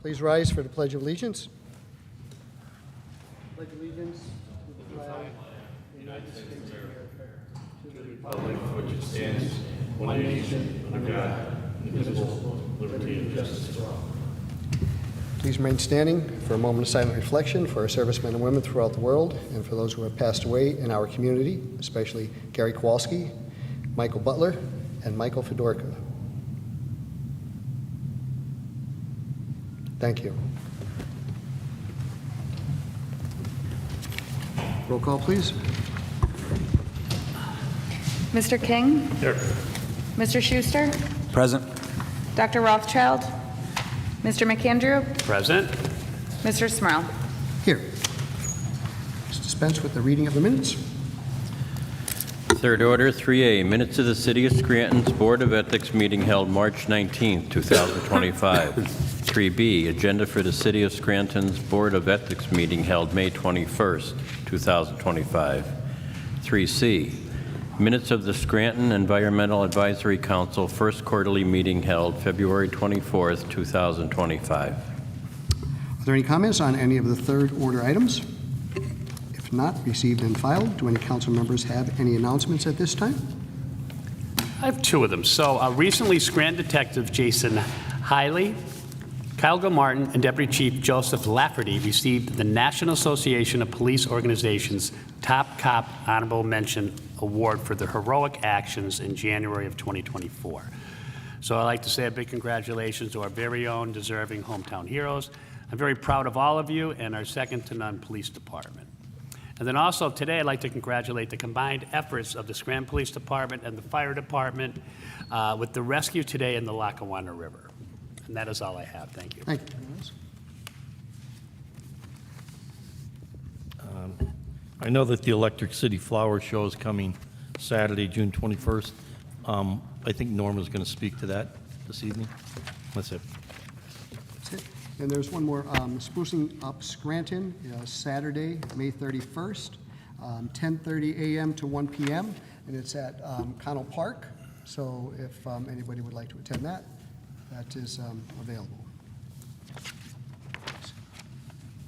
Please rise for the Pledge of Allegiance. Pledge allegiance to the flag of the United States of America, to the republic for which it stands, one nation, under God, indivisible, with liberty and justice for all. Please remain standing for a moment of silent reflection for our servicemen and women throughout the world and for those who have passed away in our community, especially Gary Kowalski, Michael Butler, and Michael Fedorka. Thank you. Roll call, please. Mr. King? Here. Mr. Schuster? Present. Dr. Rothchild? Mr. McAndrew? Present. Mr. Smurl? Here. Let's dispense with the reading of the minutes. Third order, 3A, minutes of the City of Scranton's Board of Ethics meeting held March 19, 2025. 3B, agenda for the City of Scranton's Board of Ethics meeting held May 21st, 2025. 3C, minutes of the Scranton Environmental Advisory Council first quarterly meeting held February 24th, 2025. Are there any comments on any of the third order items? If not, received and filed. Do any council members have any announcements at this time? I have two of them. So recently, Scranton Detective Jason Hiley, Kyle Martin, and Deputy Chief Joseph Lafferty received the National Association of Police Organizations Top Cop Honorable Mention Award for their heroic actions in January of 2024. So I'd like to say a big congratulations to our very own deserving hometown heroes. I'm very proud of all of you and our second-to-none police department. And then also today, I'd like to congratulate the combined efforts of the Scranton Police Department and the Fire Department with the rescue today in the Lackawanna River. And that is all I have. Thank you. Thank you. I know that the Electric City Flower Show is coming Saturday, June 21st. I think Norma's going to speak to that this evening. That's it. That's it. And there's one more, Sprucing Up Scranton, Saturday, May 31st, 10:30 a.m. to 1 p.m., and it's at Connell Park. So if anybody would like to attend that, that is available.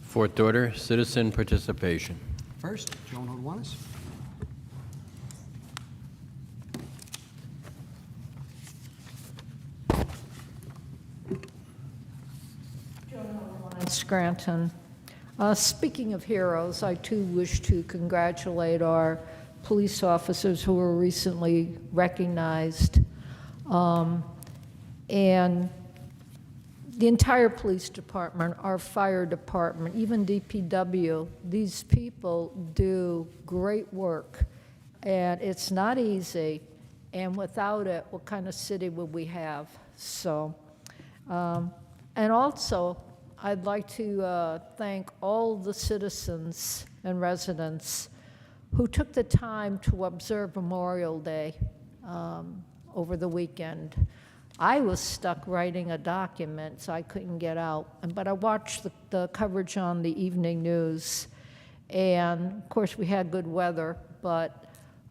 Fourth order, citizen participation. First, Joan Hodwanis. Scranton. Speaking of heroes, I too wish to congratulate our police officers who were recently recognized. And the entire police department, our fire department, even DPW, these people do great work. And it's not easy. And without it, what kind of city would we have? So, and also, I'd like to thank all the citizens and residents who took the time to observe Memorial Day over the weekend. I was stuck writing a document, so I couldn't get out. But I watched the coverage on the evening news. And of course, we had good weather, but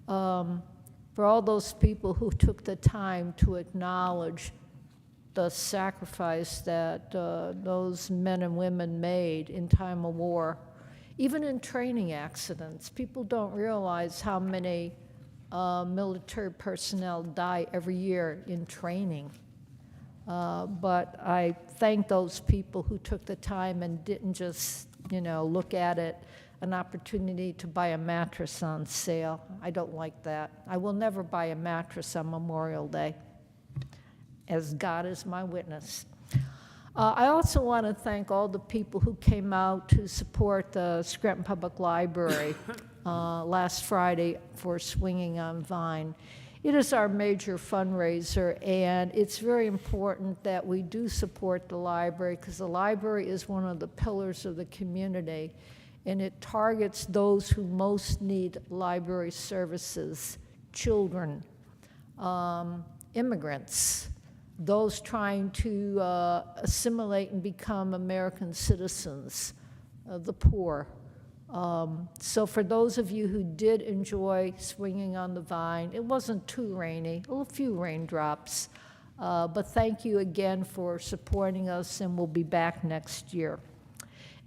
for all those people who took the time to acknowledge the sacrifice that those men and women made in time of war, even in training accidents. People don't realize how many military personnel die every year in training. But I thank those people who took the time and didn't just, look at it an opportunity to buy a mattress on sale. I don't like that. I will never buy a mattress on Memorial Day, as God is my witness. I also want to thank all the people who came out to support the Scranton Public Library last Friday for Swinging on Vine. It is our major fundraiser, and it's very important that we do support the library because the library is one of the pillars of the community, and it targets those who most need library services: children, immigrants, those trying to assimilate and become American citizens, the poor. So for those of you who did enjoy Swinging on the Vine, it wasn't too rainy, a few raindrops, But thank you again for supporting us, and we'll be back next year.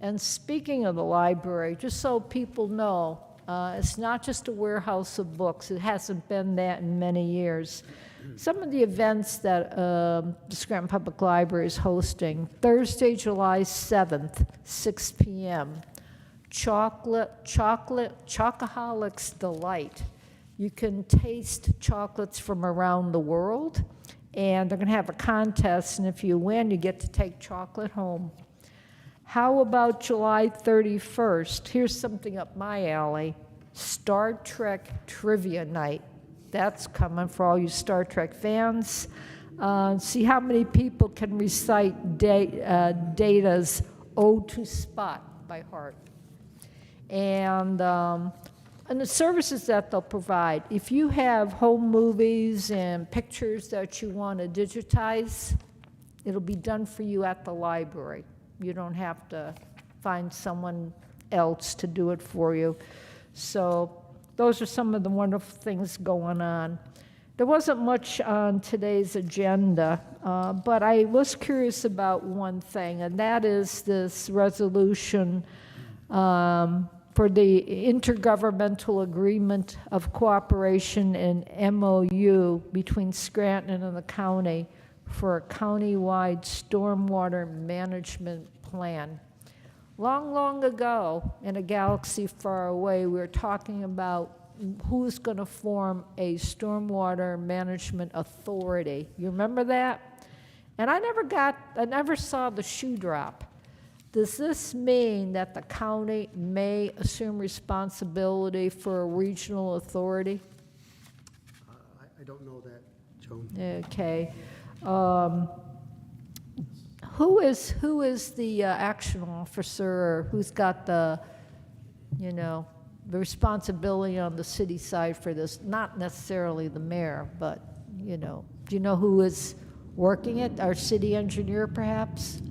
And speaking of the library, just so people know, it's not just a warehouse of books. It hasn't been that in many years. Some of the events that the Scranton Public Library is hosting, Thursday, July 7th, 6 p.m., Chocoholics Delight. You can taste chocolates from around the world, and they're going to have a contest, and if you win, you get to take chocolate home. How about July 31st? Here's something up my alley, Star Trek Trivia Night. That's coming for all you Star Trek fans. See how many people can recite Data's Ode to Spock by heart. And the services that they'll provide. If you have home movies and pictures that you want to digitize, it'll be done for you at the library. You don't have to find someone else to do it for you. So those are some of the wonderful things going on. There wasn't much on today's agenda, but I was curious about one thing, and that is this resolution for the Intergovernmental Agreement of Cooperation and MOU between Scranton and the county for a county-wide stormwater management plan. Long, long ago, in a galaxy far away, we were talking about who's going to form a stormwater management authority. You remember that? And I never saw the shoe drop. Does this mean that the county may assume responsibility for a regional authority? I don't know that, Joan. Okay. Who is the action officer, or who's got the responsibility on the city side for this? Not necessarily the mayor, but, do you know who is working it? Our city engineer, perhaps?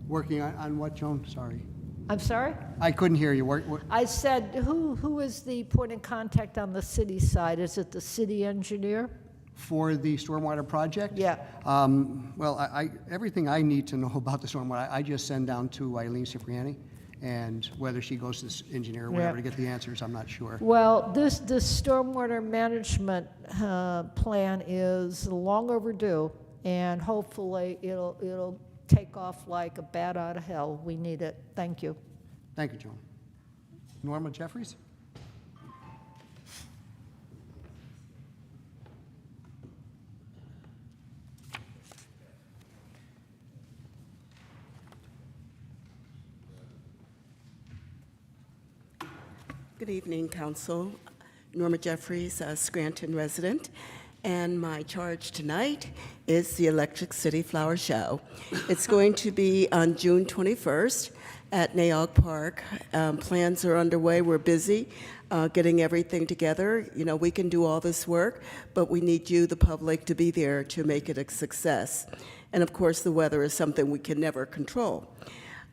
Working on what, Joan? Sorry. I'm sorry? I couldn't hear you. I said, who is the point of contact on the city side? Is it the city engineer? For the stormwater project? Yeah. Well, everything I need to know about the stormwater, I just send down to Eileen Cipriani, and whether she goes to this engineer or whatever to get the answers, I'm not sure. Well, this stormwater management plan is long overdue, and hopefully it'll take off like a bat out of hell. We need it. Thank you. Thank you, Joan. Norma Jeffries? Good evening, Council. Norma Jeffries, a Scranton resident, and my charge tonight is the Electric City Flower Show. It's going to be on June 21st at Naog Park. Plans are underway. We're busy getting everything together. We can do all this work, but we need you, the public, to be there to make it a success. And of course, the weather is something we can never control.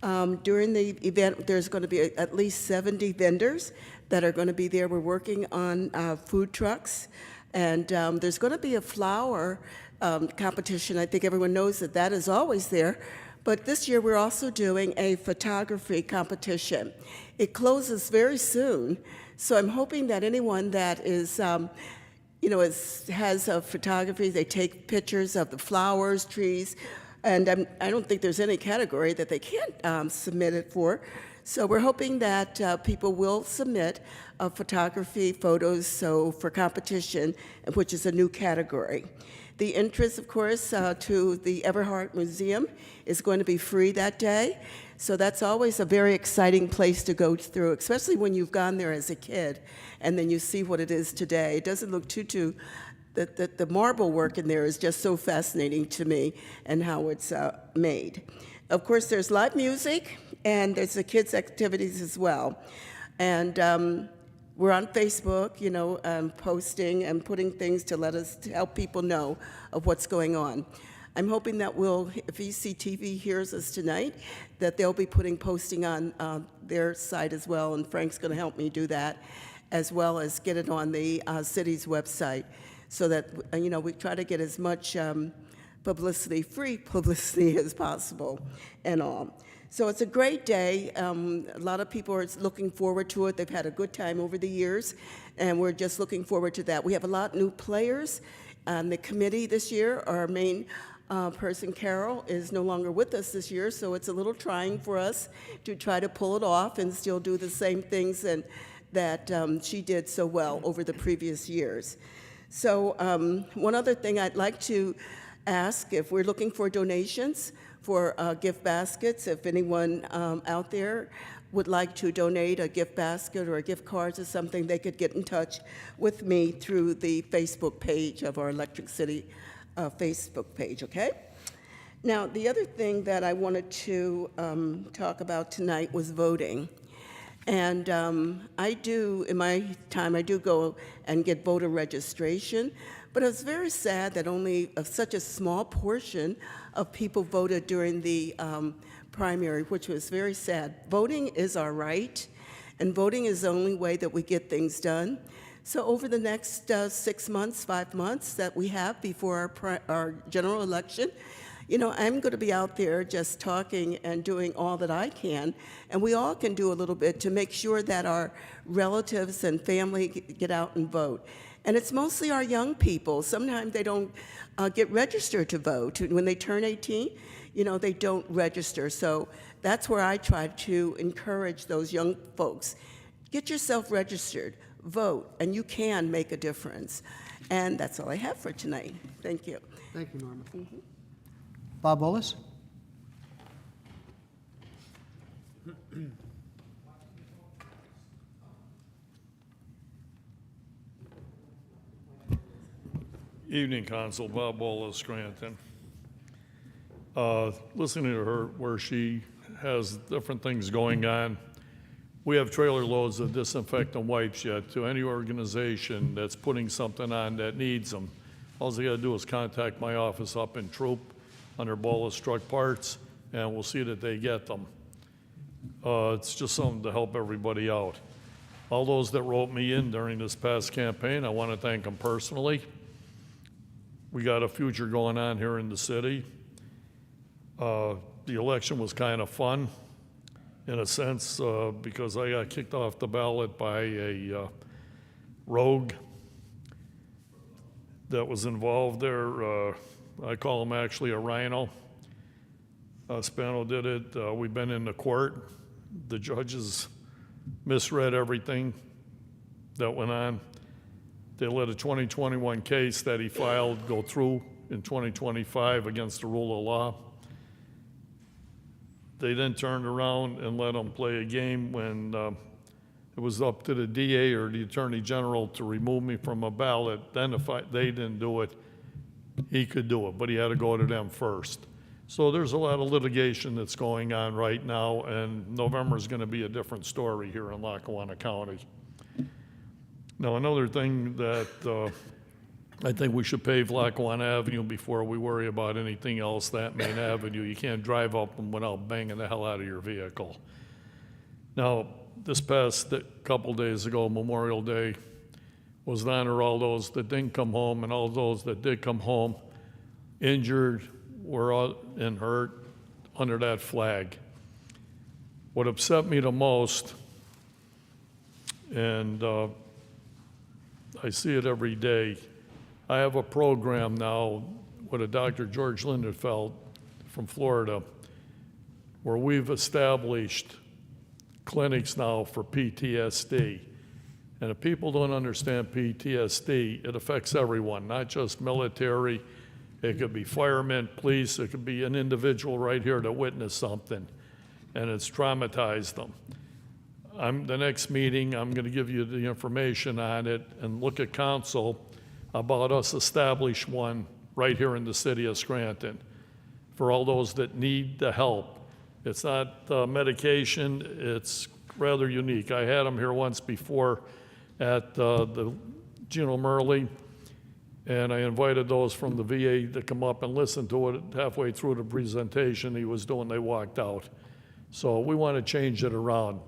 During the event, there's going to be at least 70 vendors that are going to be there. We're working on food trucks, and there's going to be a flower competition. I think everyone knows that is always there, but this year we're also doing a photography competition. It closes very soon, so I'm hoping that anyone that is has a photography, they take pictures of the flowers, trees, and I don't think there's any category that they can't submit it for. So we're hoping that people will submit photography photos for competition, which is a new category. The entrance, of course, to the Everhart Museum is going to be free that day. So that's always a very exciting place to go through, especially when you've gone there as a kid and then you see what it is today. It doesn't look too the marble work in there is just so fascinating to me, and how it's made. Of course, there's live music, and there's the kids' activities as well. And we're on Facebook, posting and putting things to help people know of what's going on. I'm hoping that if ECTV hears us tonight, that they'll be posting on their site as well, and Frank's going to help me do that, as well as get it on the city's website. so that, we try to get as much free publicity as possible and all. So it's a great day. A lot of people are looking forward to it. They've had a good time over the years, and we're just looking forward to that. We have a lot of new players on the committee this year. Our main person, Carol, is no longer with us this year, so it's a little trying for us to try to pull it off and still do the same things that she did so well over the previous years. So one other thing I'd like to ask, if we're looking for donations for gift baskets, if anyone out there would like to donate a gift basket or a gift card or something, they could get in touch with me through the Facebook page of our Electric City Facebook page, okay? Now, the other thing that I wanted to talk about tonight was voting. And in my time, I do go and get voter registration, but it's very sad that only such a small portion of people voted during the primary, which was very sad. Voting is our right, and voting is the only way that we get things done. So over the next 6 months, 5 months that we have before our general election, I'm going to be out there just talking and doing all that I can, and we all can do a little bit to make sure that our relatives and family get out and vote. And it's mostly our young people. Sometimes they don't get registered to vote. When they turn 18, they don't register. So that's where I try to encourage those young folks. Get yourself registered, vote, and you can make a difference. And that's all I have for tonight. Thank you. Thank you, Norma. Bob Bolus? Evening, Council. Bob Bolus, Scranton. Listening to her where she has different things going on, we have trailer loads of disinfectant wipes yet to any organization that's putting something on that needs them. All they gotta do is contact my office up in Troop under Bolus Truck Parts, and we'll see that they get them. It's just something to help everybody out. All those that wrote me in during this past campaign, I want to thank them personally. We got a future going on here in the city. The election was kind of fun, in a sense, because I got kicked off the ballot by a rogue that was involved there. I call him actually a rhino. Spano did it. We've been in the court. The judges misread everything that went on. They let a 2021 case that he filed go through in 2025 against the rule of law. They then turned around and let him play a game when it was up to the DA or the Attorney General to remove me from a ballot. Then if they didn't do it, he could do it, but he had to go to them first. So there's a lot of litigation that's going on right now, and November is going to be a different story here in Lackawanna County. Now, another thing that I think we should pave Lackawanna Avenue before we worry about anything else, that main avenue. You can't drive up them without banging the hell out of your vehicle. Now, this past couple days ago, Memorial Day, was to honor all those that didn't come home and all those that did come home injured and hurt under that flag. What upset me the most, and I see it every day, I have a program now with a Dr. George Lindenfeld from Florida where we've established clinics now for PTSD. And if people don't understand PTSD, it affects everyone, not just military. It could be firemen, police, it could be an individual right here that witnessed something, and it's traumatized them. The next meeting, I'm going to give you the information on it and look at council about us establish one right here in the city of Scranton for all those that need the help. It's not medication, it's rather unique. I had them here once before at the Gino Merle, and I invited those from the VA to come up and listen to it. Halfway through the presentation he was doing, they walked out. So we want to change it around.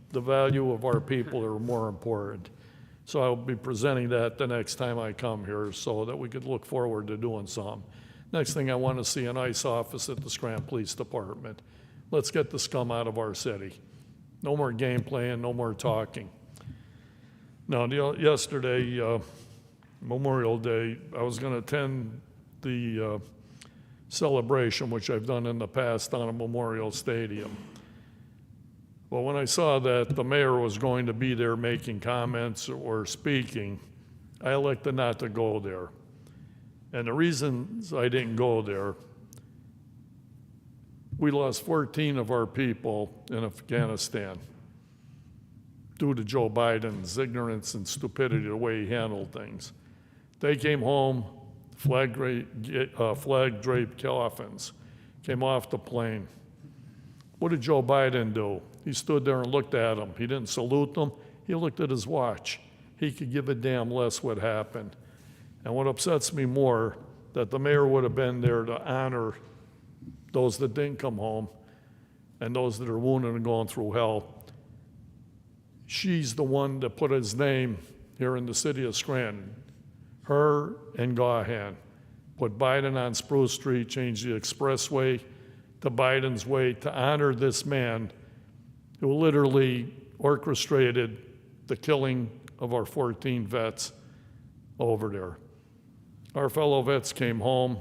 The value of our people are more important. So I'll be presenting that the next time I come here so that we could look forward to doing some. Next thing, I want to see a nice office at the Scranton Police Department. Let's get the scum out of our city. No more game playing, no more talking. Now, yesterday, Memorial Day, I was going to attend the celebration, which I've done in the past on a Memorial Stadium. Well, when I saw that the mayor was going to be there making comments or speaking, I elected not to go there. And the reasons I didn't go there, we lost 14 of our people in Afghanistan due to Joe Biden's ignorance and stupidity, the way he handled things. They came home, flag-draped coffins, came off the plane. What did Joe Biden do? He stood there and looked at them. He didn't salute them. He looked at his watch. He could give a damn less what happened. And what upsets me more, that the mayor would have been there to honor those that didn't come home and those that are wounded and going through hell. She's the one that put his name here in the city of Scranton. Her and Gahan put Biden on Spruce Street, changed the expressway to Biden's Way to honor this man who literally orchestrated the killing of our 14 vets over there. Our fellow vets came home,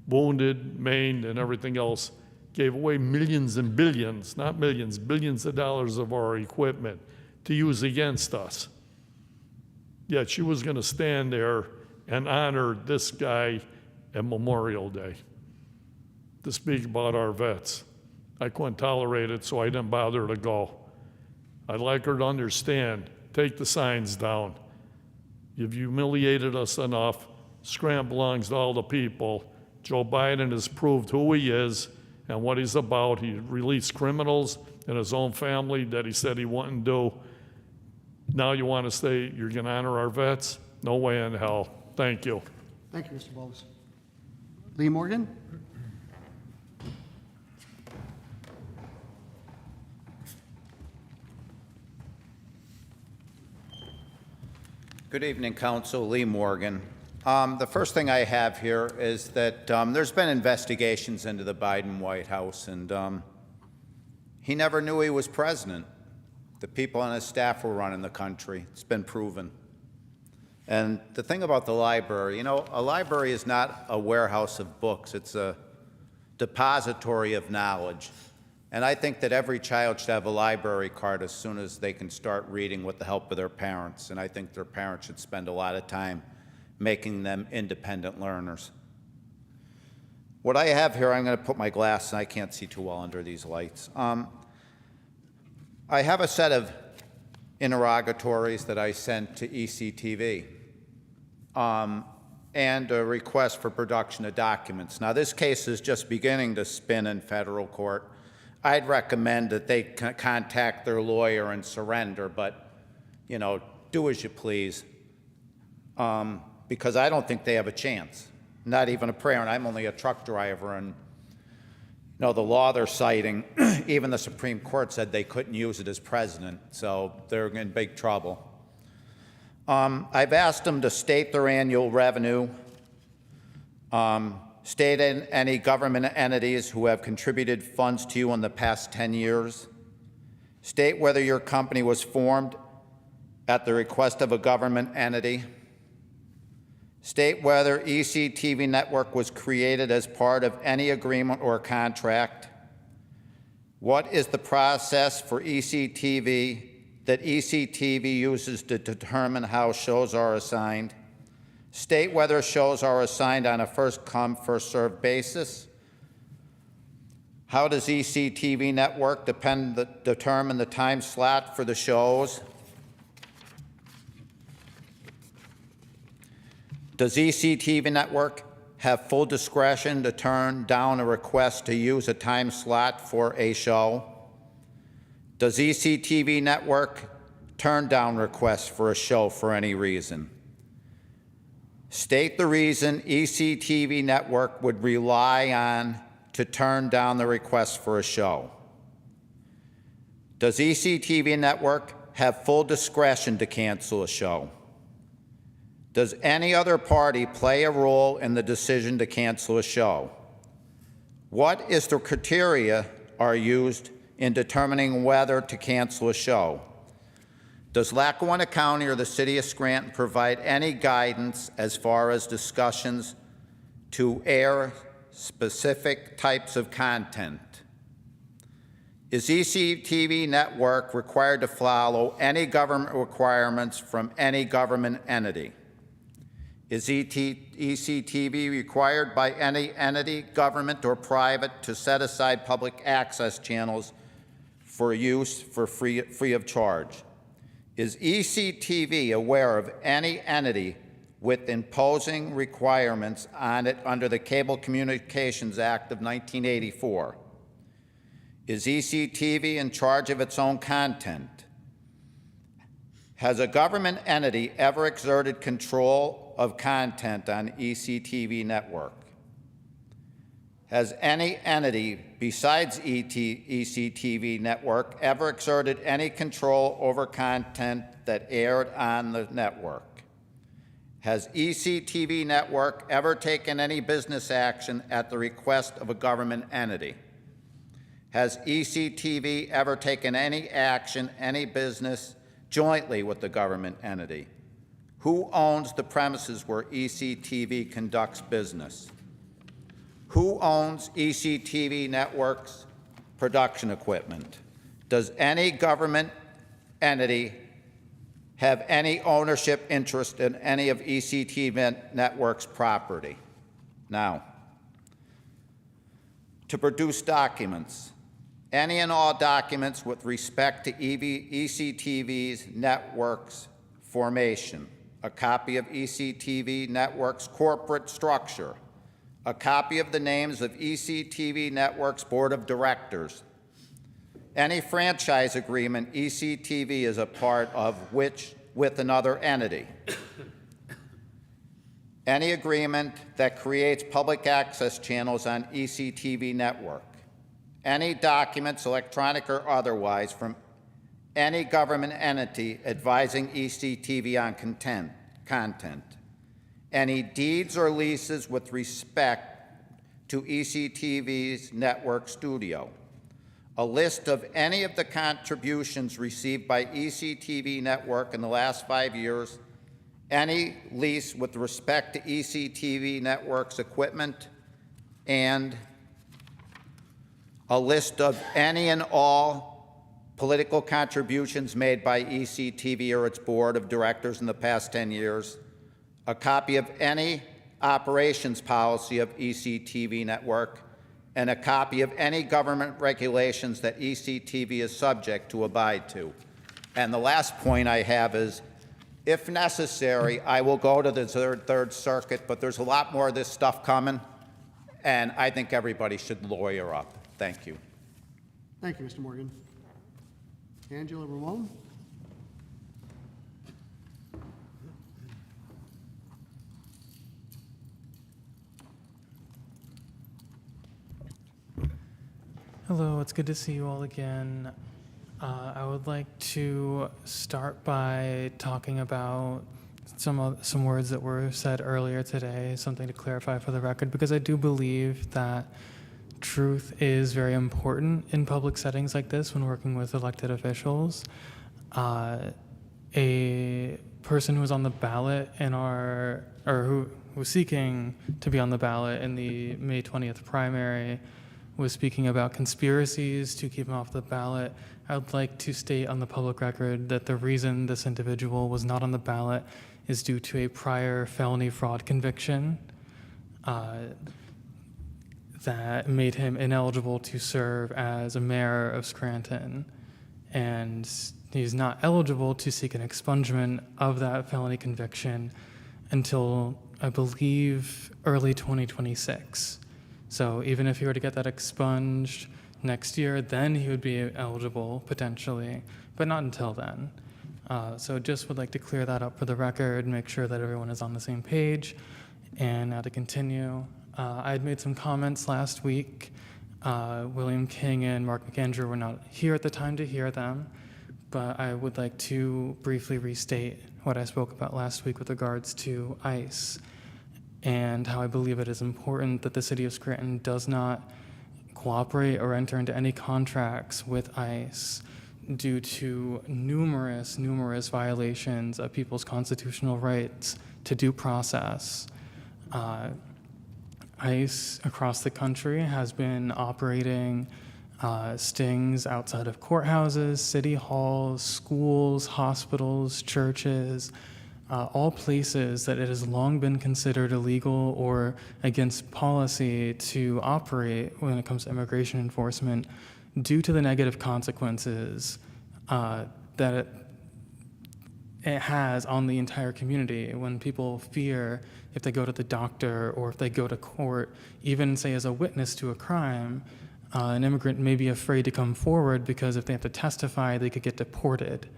wounded, maimed, and everything else, gave away millions and billions, not millions, billions of dollars of our equipment to use against us. Yet she was going to stand there and honor this guy at Memorial Day to speak about our vets. I couldn't tolerate it, so I didn't bother to go. I'd like her to understand, take the signs down. You've humiliated us enough. Scranton belongs to all the people. Joe Biden has proved who he is and what he's about. He released criminals in his own family that he said he wouldn't do. Now you want to say you're going to honor our vets? No way in hell. Thank you. Thank you, Mr. Bowles. Lee Morgan? Good evening, Council. Lee Morgan. The first thing I have here is that there's been investigations into the Biden White House, and he never knew he was president. The people on his staff were running the country. It's been proven. And the thing about the library, you know, a library is not a warehouse of books. It's a depository of knowledge. And I think that every child should have a library card as soon as they can start reading with the help of their parents. And I think their parents should spend a lot of time making them independent learners. What I have here, I'm going to put my glasses, and I can't see too well under these lights. I have a set of interrogatories that I sent to ECTV and a request for production of documents. Now, this case is just beginning to spin in federal court. I'd recommend that they contact their lawyer and surrender, but, you know, do as you please, because I don't think they have a chance, not even a prayer, and I'm only a truck driver, and, you know, the law they're citing, even the Supreme Court said they couldn't use it as president, so they're in big trouble. I've asked them to state their annual revenue, state any government entities who have contributed funds to you in the past 10 years. State whether your company was formed at the request of a government entity. State whether ECTV Network was created as part of any agreement or contract. What is the process for ECTV that ECTV uses to determine how shows are assigned? State whether shows are assigned on a first-come, first-served basis. How does ECTV Network determine the time slot for the shows? Does ECTV Network have full discretion to turn down a request to use a time slot for a show? Does ECTV Network turn down requests for a show for any reason? State the reason ECTV Network would rely on to turn down the request for a show. Does ECTV Network have full discretion to cancel a show? Does any other party play a role in the decision to cancel a show? What is the criteria are used in determining whether to cancel a show? Does Lackawanna County or the City of Scranton provide any guidance as far as discussions to air specific types of content? Is ECTV network required to follow any government requirements from any government entity? Is ECTV required by any entity, government or private, to set aside public access channels for use for free of charge? Is ECTV aware of any entity with imposing requirements on it under the Cable Communications Act of 1984? Is ECTV in charge of its own content? Has a government entity ever exerted control of content on ECTV network? Has any entity besides ECTV network ever exerted any control over content that aired on the network? Has ECTV network ever taken any business action at the request of a government entity? Has ECTV ever taken any action, any business, jointly with the government entity? Who owns the premises where ECTV conducts business? Who owns ECTV network's production equipment? Does any government entity have any ownership interest in any of ECTV network's property? Now, to produce documents, any and all documents with respect to ECTV's network's formation, a copy of ECTV network's corporate structure, a copy of the names of ECTV network's board of directors, any franchise agreement ECTV is a part of which with another entity, any agreement that creates public access channels on ECTV network, any documents, electronic or otherwise, from any government entity advising ECTV on content, any deeds or leases with respect to ECTV's network studio, a list of any of the contributions received by ECTV network in the last 5 years, any lease with respect to ECTV network's equipment, and a list of any and all political contributions made by ECTV or its board of directors in the past 10 years, a copy of any operations policy of ECTV network, and a copy of any government regulations that ECTV is subject to abide to. And the last point I have is, if necessary, I will go to the Third Circuit, but there's a lot more of this stuff coming, and I think everybody should lawyer up. Thank you. Thank you, Mr. Morgan. Angela Ramon? Hello, it's good to see you all again. I would like to start by talking about some words that were said earlier today, something to clarify for the record, because I do believe that truth is very important in public settings like this when working with elected officials. A person who was on the ballot in who was seeking to be on the ballot in the May 20th primary was speaking about conspiracies to keep him off the ballot. I would like to state on the public record that the reason this individual was not on the ballot is due to a prior felony fraud conviction that made him ineligible to serve as a mayor of Scranton. And he's not eligible to seek an expungement of that felony conviction until, I believe, early 2026. So even if he were to get that expunged next year, then he would be eligible potentially, but not until then. So just would like to clear that up for the record, make sure that everyone is on the same page. And now to continue, I had made some comments last week. William King and Mark McAndrew were not here at the time to hear them, but I would like to briefly restate what I spoke about last week with regards to ICE and how I believe it is important that the city of Scranton does not cooperate or enter into any contracts with ICE due to numerous violations of people's constitutional rights to due process. ICE across the country has been operating stings outside of courthouses, city halls, schools, hospitals, churches, all places that it has long been considered illegal or against policy to operate when it comes to immigration enforcement due to the negative consequences that it has on the entire community when people fear if they go to the doctor or if they go to court, even say as a witness to a crime, an immigrant may be afraid to come forward because if they have to testify, they could get deported.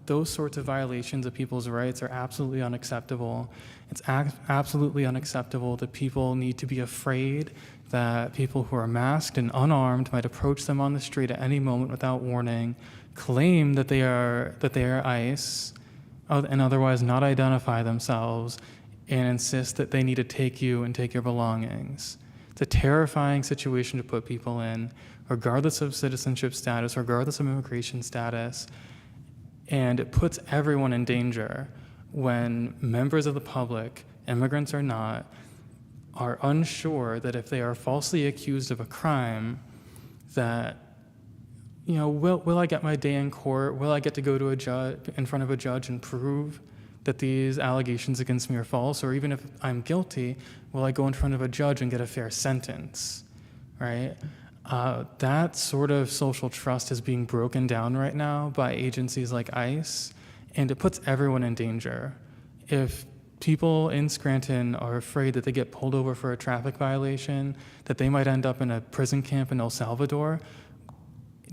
Those sorts of violations of people's rights are absolutely unacceptable. It's absolutely unacceptable that people need to be afraid that people who are masked and unarmed might approach them on the street at any moment without warning, claim that they are ICE, and otherwise not identify themselves, and insist that they need to take you and take your belongings. It's a terrifying situation to put people in, regardless of citizenship status, regardless of immigration status, and it puts everyone in danger when members of the public, immigrants or not, are unsure that if they are falsely accused of a crime, that, you know, will I get my day in court? Will I get to go to a judge, in front of a judge, and prove that these allegations against me are false? Or even if I'm guilty, will I go in front of a judge and get a fair sentence, right? That sort of social trust is being broken down right now by agencies like ICE, and it puts everyone in danger. If people in Scranton are afraid that they get pulled over for a traffic violation, that they might end up in a prison camp in El Salvador,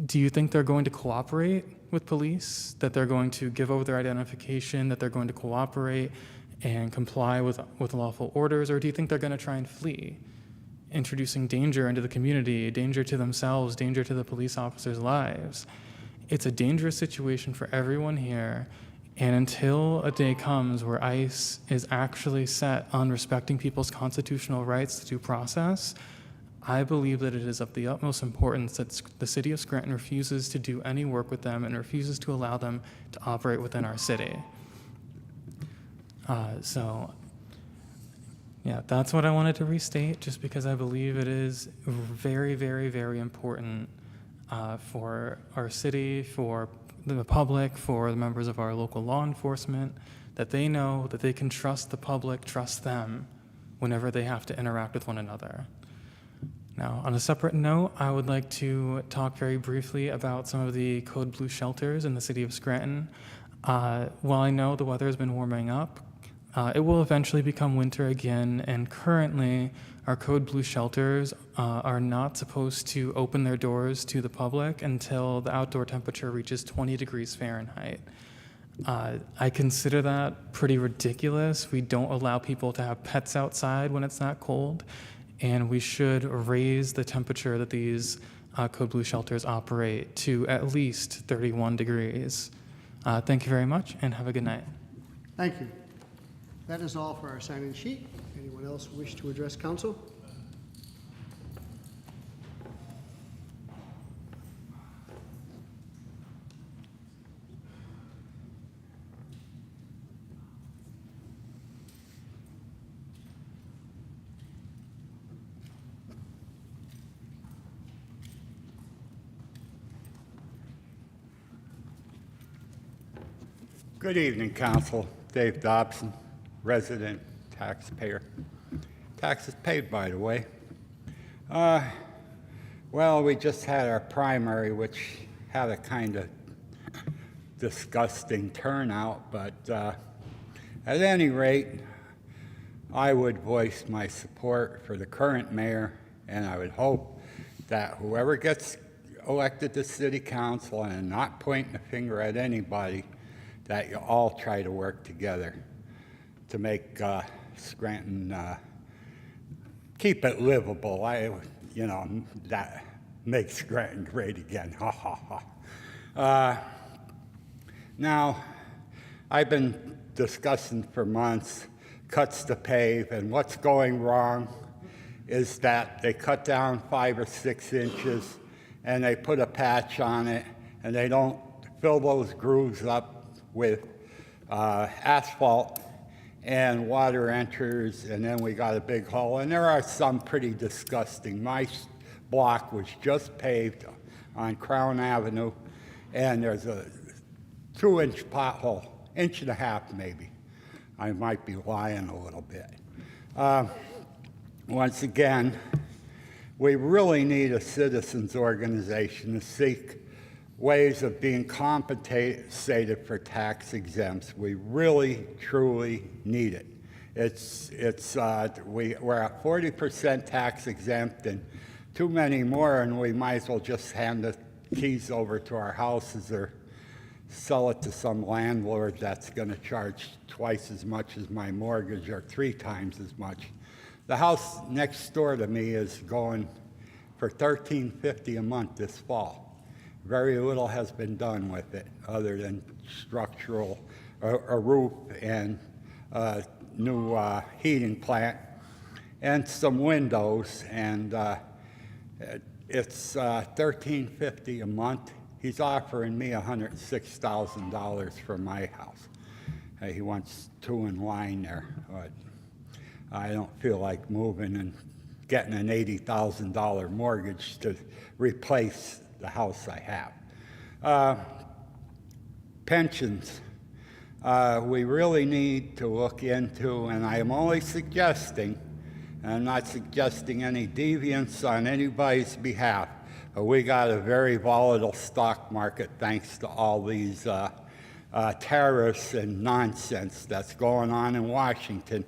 do you think they're going to cooperate with police? That they're going to give over their identification, that they're going to cooperate and comply with lawful orders? Or do you think they're going to try and flee, introducing danger into the community, danger to themselves, danger to the police officers' lives? It's a dangerous situation for everyone here. And until a day comes where ICE is actually set on respecting people's constitutional rights to due process, I believe that it is of the utmost importance that the city of Scranton refuses to do any work with them and refuses to allow them to operate within our city. Yeah, that's what I wanted to restate, just because I believe it is very, very, very important for our city, for the public, for the members of our local law enforcement, that they know that they can trust the public, trust them whenever they have to interact with one another. Now, on a separate note, I would like to talk very briefly about some of the Code Blue shelters in the city of Scranton. While I know the weather has been warming up, it will eventually become winter again, and currently our Code Blue shelters are not supposed to open their doors to the public until the outdoor temperature reaches 20 degrees Fahrenheit. I consider that pretty ridiculous. We don't allow people to have pets outside when it's that cold, and we should raise the temperature that these Code Blue shelters operate to at least 31 degrees. Thank you very much, and have a good night. Thank you. That is all for our sign-in sheet. Anyone else wish to address council? Good evening, Council. Dave Dobson, resident taxpayer. Taxes paid, by the way. Well, we just had our primary, which had a kind of disgusting turnout, but at any rate, I would voice my support for the current mayor, and I would hope that whoever gets elected to city council, and not pointing a finger at anybody, that you all try to work together to make Scranton, keep it livable. That makes Scranton great again. Ha ha ha. Now, I've been discussing for months cuts to pave, and what's going wrong is that they cut down 5 or 6 inches and they put a patch on it, and they don't fill those grooves up with asphalt, and water enters, and then we got a big hole. And there are some pretty disgusting. My block was just paved on Crown Avenue, and there's a 2-inch pothole, 1.5 inches maybe. I might be lying a little bit. Once again, we really need a citizens organization to seek ways of being compensated for tax exempts. We really, truly need it. We're at 40% tax exempt, and too many more, and we might as well just hand the keys over to our houses or sell it to some landlord that's going to charge twice as much as my mortgage or 3 times as much. The house next door to me is going for $13.50 a month this fall. Very little has been done with it other than structural, a roof and a new heating plant and some windows, and it's $13.50 a month. He's offering me $106,000 for my house. He wants 2 in line there, but I don't feel like moving and getting an $80,000 mortgage to replace the house I have. Pensions, we really need to look into, and I am only suggesting, and I'm not suggesting any deviance on anybody's behalf, but we got a very volatile stock market thanks to all these tariffs and nonsense that's going on in Washington.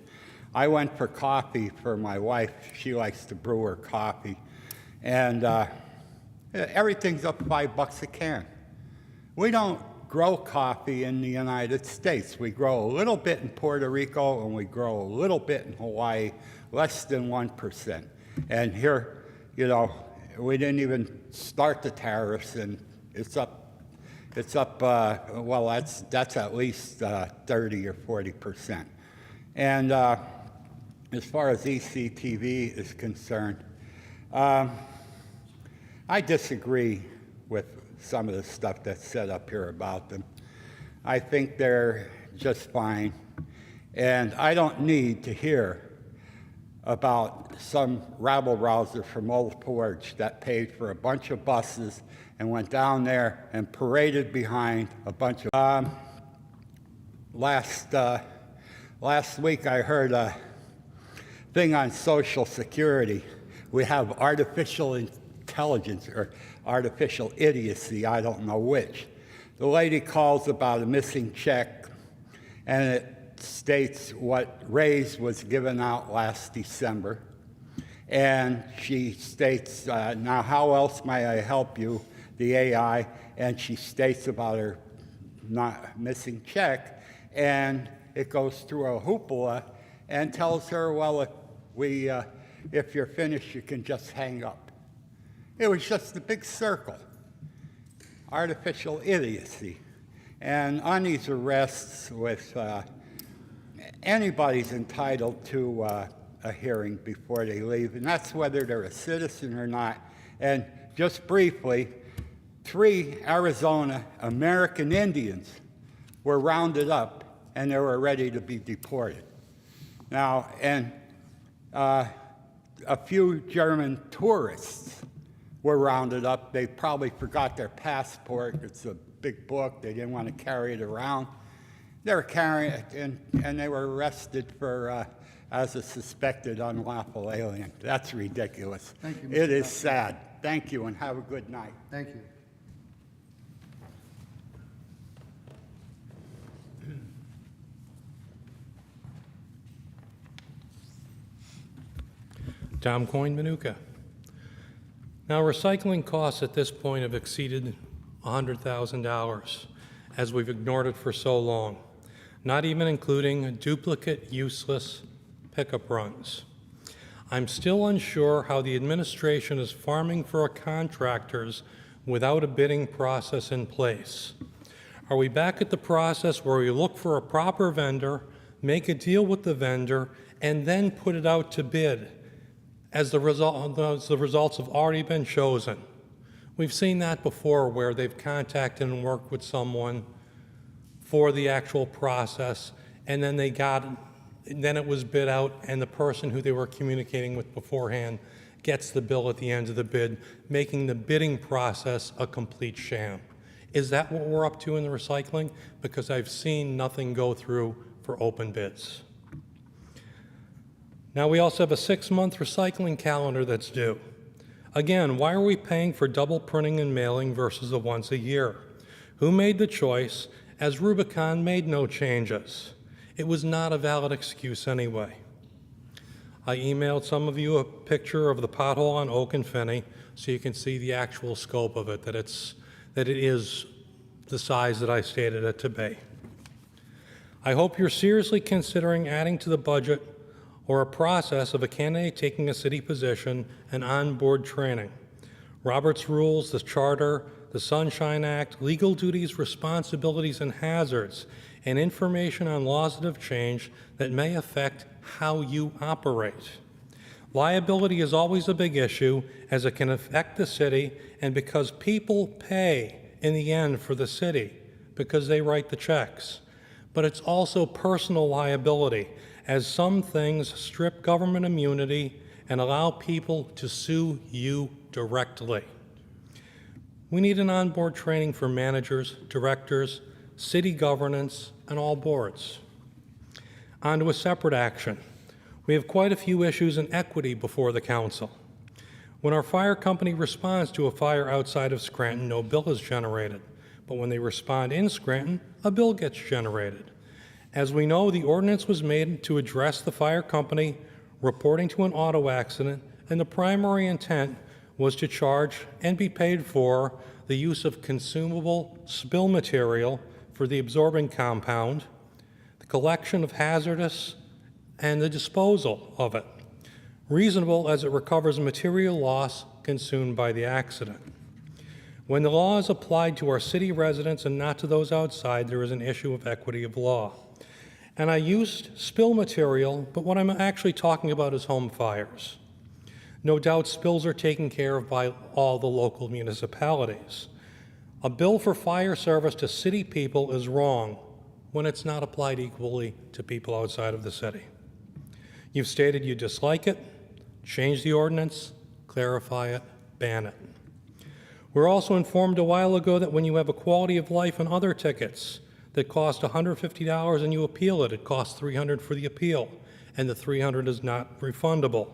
I went for coffee for my wife. She likes to brew her coffee. And everything's up $5 a can. We don't grow coffee in the United States. We grow a little bit in Puerto Rico, and we grow a little bit in Hawaii, less than 1%. And here, you know, we didn't even start the tariffs, and it's up, well, that's at least 30 or 40%. And as far as ECTV is concerned, I disagree with some of the stuff that's said up here about them. I think they're just fine, and I don't need to hear about some rabble-rouser from Old Forge that paid for a bunch of buses and went down there and paraded behind a bunch of... Last week I heard a thing on Social Security. We have artificial intelligence or artificial idiocy, I don't know which. The lady calls about a missing check, and it states what raise was given out last December. And she states, now how else may I help you, the AI? And she states about her not missing check, and it goes through a hoopla and tells her, well, if you're finished, you can just hang up. It was just a big circle. Artificial idiocy. And on these arrests with anybody's entitled to a hearing before they leave, and that's whether they're a citizen or not. And just briefly, 3 Arizona American Indians were rounded up, and they were ready to be deported. Now, and a few German tourists were rounded up. They probably forgot their passport. It's a big book. They didn't want to carry it around. They were carrying it, and they were arrested for as a suspected unlawful alien. That's ridiculous. Thank you, Mr. It is Doctor. sad. Thank you, and have a good night. Thank you. Tom Coyne, Manuka. Now, recycling costs at this point have exceeded $100,000, as we've ignored it for so long, not even including duplicate, useless pickup runs. I'm still unsure how the administration is farming for contractors without a bidding process in place? Are we back at the process where we look for a proper vendor, make a deal with the vendor, and then put it out to bid as the results have already been chosen? We've seen that before where they've contacted and worked with someone for the actual process, and then then it was bid out, and the person who they were communicating with beforehand gets the bill at the end of the bid, making the bidding process a complete sham. Is that what we're up to in the recycling? Because I've seen nothing go through for open bids. Now we also have a 6-month recycling calendar that's due. Again, why are we paying for double printing and mailing versus the once a year? Who made the choice, as Rubicon made no changes? It was not a valid excuse anyway. I emailed some of you a picture of the pothole on Oak and Finney so you can see the actual scope of it, that it is the size that I stated it to be. I hope you're seriously considering adding to the budget or a process of a candidate taking a city position and on-board training. Robert's Rules, the Charter, the Sunshine Act, legal duties, responsibilities, and hazards, and information on laws that have changed that may affect how you operate. Liability is always a big issue as it can affect the city, and because people pay in the end for the city because they write the checks. But it's also personal liability, as some things strip government immunity and allow people to sue you directly. We need an onboard training for managers, directors, city governance, and all boards. On to a separate action. We have quite a few issues in equity before the council. When our fire company responds to a fire outside of Scranton, no bill is generated. But when they respond in Scranton, a bill gets generated. As we know, the ordinance was made to address the fire company reporting to an auto accident, and the primary intent was to charge and be paid for the use of consumable spill material for the absorbing compound, the collection of hazardous, and the disposal of it, reasonable as it recovers material loss consumed by the accident. When the law is applied to our city residents and not to those outside, there is an issue of equity of law. And I used spill material, but what I'm actually talking about is home fires. No doubt spills are taken care of by all the local municipalities. A bill for fire service to city people is wrong when it's not applied equally to people outside of the city. You've stated you dislike it, change the ordinance, clarify it, ban it. We're also informed a while ago that when you have a quality of life and other tickets that cost $150 and you appeal it, it costs $300 for the appeal, and the $300 is not refundable.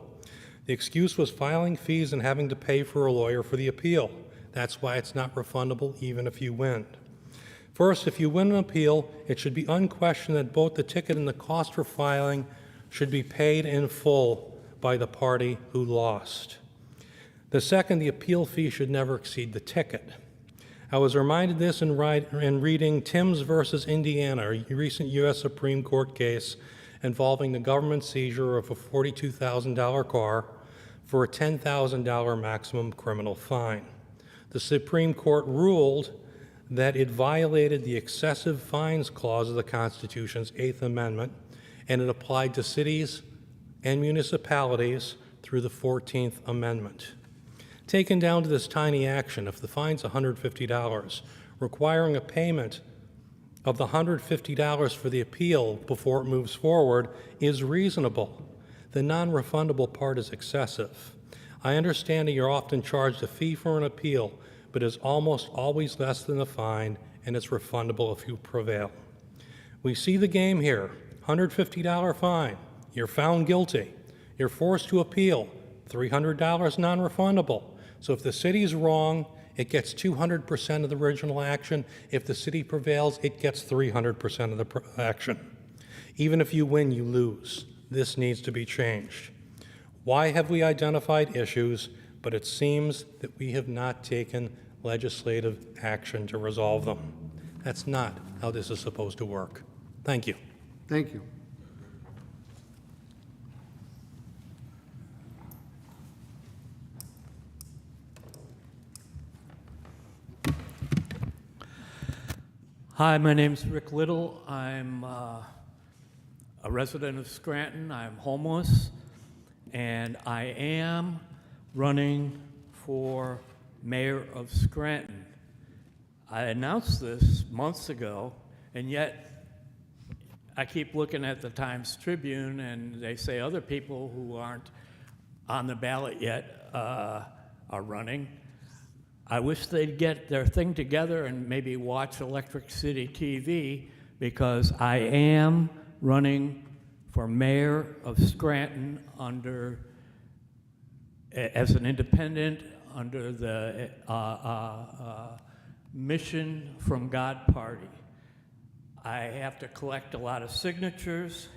The excuse was filing fees and having to pay for a lawyer for the appeal. That's why it's not refundable even if you win. First, if you win an appeal, it should be unquestioned that both the ticket and the cost for filing should be paid in full by the party who lost. The second, the appeal fee should never exceed the ticket. I was reminded this in reading Timms versus Indiana, a recent U.S. Supreme Court case involving the government seizure of a $42,000 car for a $10,000 maximum criminal fine. The Supreme Court ruled that it violated the excessive fines clause of the Constitution's 8th Amendment, and it applied to cities and municipalities through the 14th Amendment. Taken down to this tiny action, if the fine's $150, requiring a payment of the $150 for the appeal before it moves forward is reasonable. The non-refundable part is excessive. I understand that you're often charged a fee for an appeal, but is almost always less than the fine, and it's refundable if you prevail. We see the game here. $150 fine. You're found guilty. You're forced to appeal. $300 non-refundable. So if the city's wrong, it gets 200% of the original action. If the city prevails, it gets 300% of the action. Even if you win, you lose. This needs to be changed. Why have we identified issues, but it seems that we have not taken legislative action to resolve them? That's not how this is supposed to work. Thank you. Thank you. Hi, my name's Rick Little. I'm a resident of Scranton. I'm homeless, and I am running for mayor of Scranton. I announced this months ago, and yet I keep looking at the Times Tribune, and they say other people who aren't on the ballot yet are running. I wish they'd get their thing together and maybe watch Electric City TV, because I am running for mayor of Scranton as an independent under the Mission from God Party. I have to collect a lot of signatures.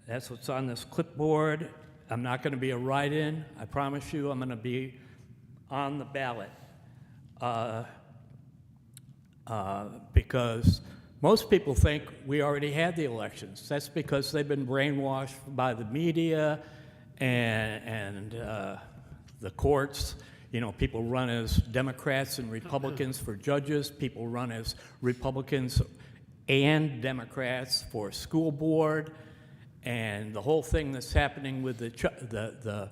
That's what's on this clipboard. I'm not going to be a write-in. I promise you I'm going to be on the ballot. Because most people think we already had the elections. That's because they've been brainwashed by the media and the courts. You know, people run as Democrats and Republicans for judges. People run as Republicans and Democrats for school board. And the whole thing that's happening with the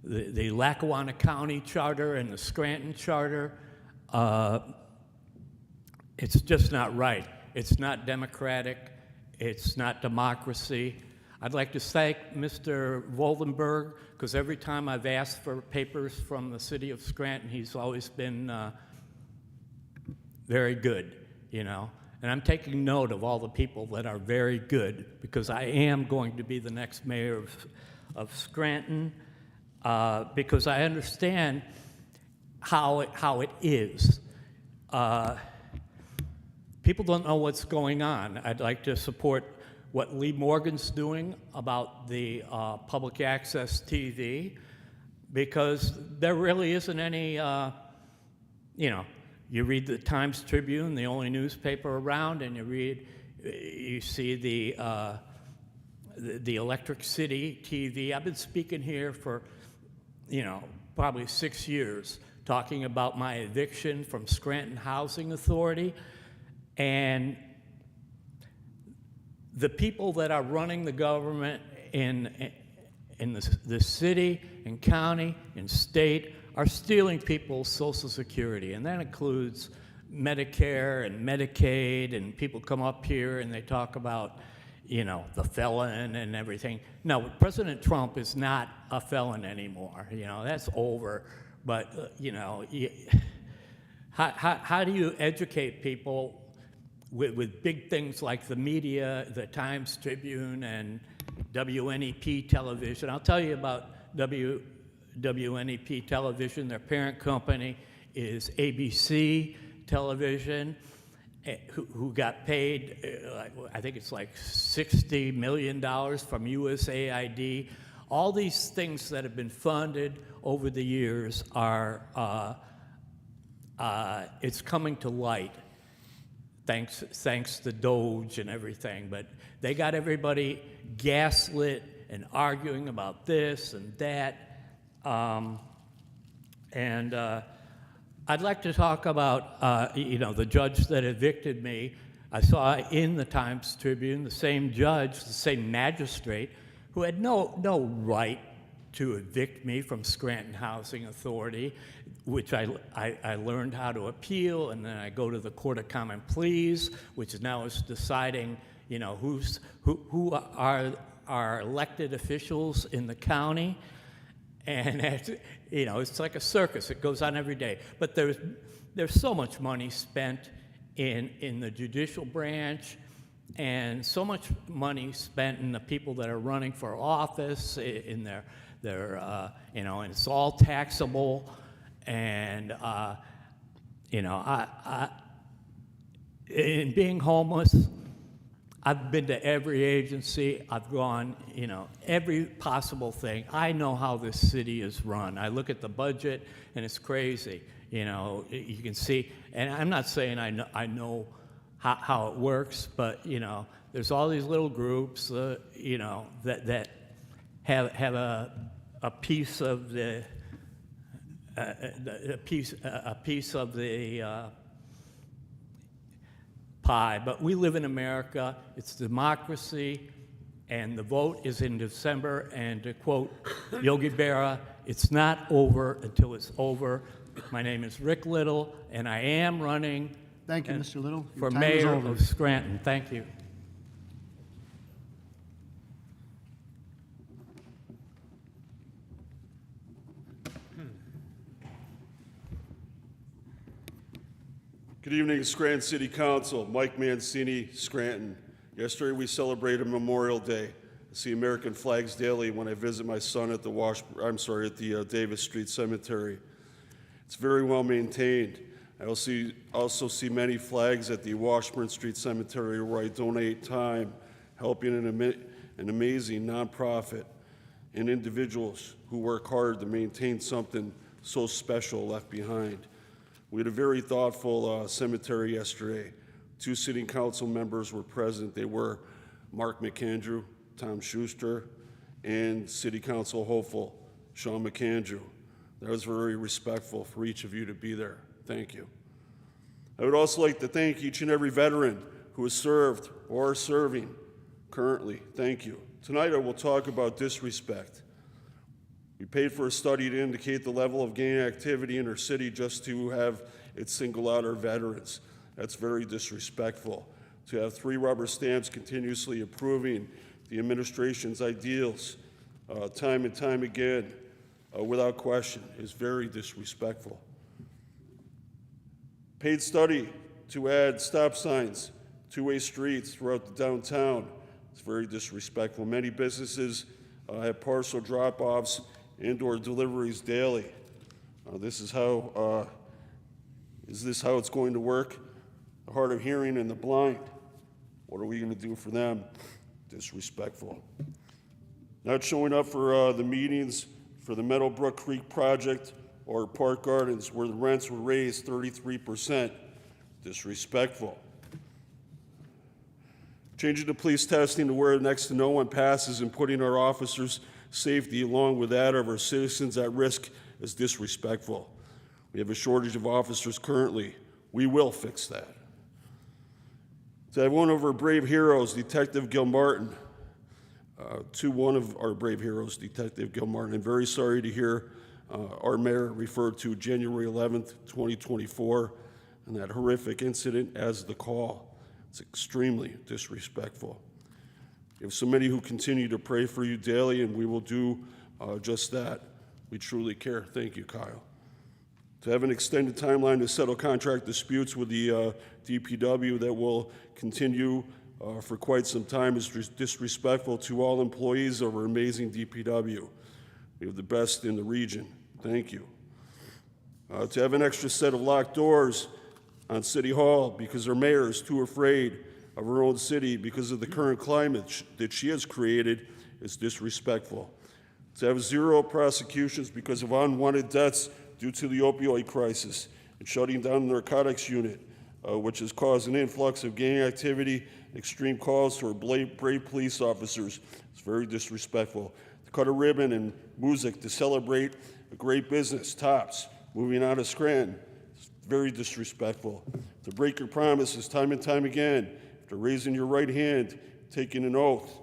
Lackawanna County Charter and the Scranton Charter, it's just not right. It's not democratic. It's not democracy. I'd like to thank Mr. Voldenberg, because every time I've asked for papers from the city of Scranton, he's always been very good, you know. And I'm taking note of all the people that are very good, because I am going to be the next mayor of Scranton. Because I understand how it is. People don't know what's going on. I'd like to support what Lee Morgan's doing about the public access TV, because there really isn't any, you know, you read the Times Tribune, the only newspaper around, and you see the Electric City TV. I've been speaking here for, you know, probably 6 years, talking about my eviction from Scranton Housing Authority. And the people that are running the government in the city and county and state are stealing people's Social Security. And that includes Medicare and Medicaid, and people come up here and they talk about, you know, the felon and everything. No, President Trump is not a felon anymore. You know, that's over. But, you know, how do you educate people with big things like the media, the Times Tribune, and WNEP television? I'll tell you about WNEP television. Their parent company is ABC television, who got paid, I think it's like $60 million from USAID. All these things that have been funded over the years are, it's coming to light, thanks to Doge and everything. But they got everybody gaslit and arguing about this and that. I'd like to talk about, you know, the judge that evicted me. I saw in the Times Tribune the same judge, the same magistrate, who had no right to evict me from Scranton Housing Authority, which I learned how to appeal, and then I go to the Court of Common Pleas, which now is deciding, you know, who are our elected officials in the county. And, you know, it's like a circus. It goes on every day. But there's so much money spent in the judicial branch, and so much money spent in the people that are running for office, in their you know, and it's all taxable. And, you know, in being homeless, I've been to every agency. I've gone, you know, every possible thing. I know how this city is run. I look at the budget, and it's crazy. You know, you can see, and I'm not saying I know how it works, but, you know, there's all these little groups, you know, that have a piece of the a piece of the pie. But we live in America, it's democracy, and the vote is in December. And to quote Yogi Berra, it's not over until it's over. My name is Rick Little, and I am running Thank you, Mr. Little. Your for time is mayor over. of Scranton. Thank you. Good evening, Scranton City Council. Mike Mancini, Scranton. Yesterday we celebrated Memorial Day. I see American flags daily when I visit my son at the Davis Street Cemetery. It's very well maintained. I also see many flags at the Washburn Street Cemetery where I donate time, helping an amazing nonprofit and individuals who work hard to maintain something so special left behind. We had a very thoughtful cemetery yesterday. 2 sitting council members were present. They were Mark McAndrew, Tom Schuster, and City Council hopeful Sean McAndrew. That was very respectful for each of you to be there. Thank you. I would also like to thank each and every veteran who has served or are serving currently. Thank you. Tonight I will talk about disrespect. We paid for a study to indicate the level of gang activity in our city just to have it single out our veterans. That's very disrespectful. To have 3 rubber stamps continuously approving the administration's ideals time and time again without question is very disrespectful. Paid study to add stop signs, 2-way streets throughout the downtown. It's very disrespectful. Many businesses have parcel drop-offs and/or deliveries daily. Is this how it's going to work? The hard of hearing and the blind. What are we going to do for them? Disrespectful. Not showing up for the meetings for the Meadowbrook Creek project or Park Gardens where the rents were raised 33%. Disrespectful. Changing the police testing to where next to no one passes and putting our officers' safety along with that of our citizens at risk is disrespectful. We have a shortage of officers currently. We will fix that. To have one of our brave heroes, Detective Gil Martin, one of our brave heroes, Detective Gil Martin. I'm very sorry to hear our mayor refer to January 11th, 2024, and that horrific incident as the call. It's extremely disrespectful. We have so many who continue to pray for you daily, and we will do just that. We truly care. Thank you, Kyle. To have an extended timeline to settle contract disputes with the DPW that will continue for quite some time is disrespectful to all employees of our amazing DPW. We have the best in the region. Thank you. To have an extra set of locked doors on City Hall because our mayor is too afraid of her own city because of the current climate that she has created is disrespectful. To have 0 prosecutions because of unwanted deaths due to the opioid crisis and shutting down the narcotics unit, which has caused an influx of gang activity, extreme calls to our brave police officers. It's very disrespectful. To cut a ribbon and music to celebrate a great business, Tops, moving out of Scranton, it's very disrespectful. To break your promises time and time again, after raising your right hand, taking an oath,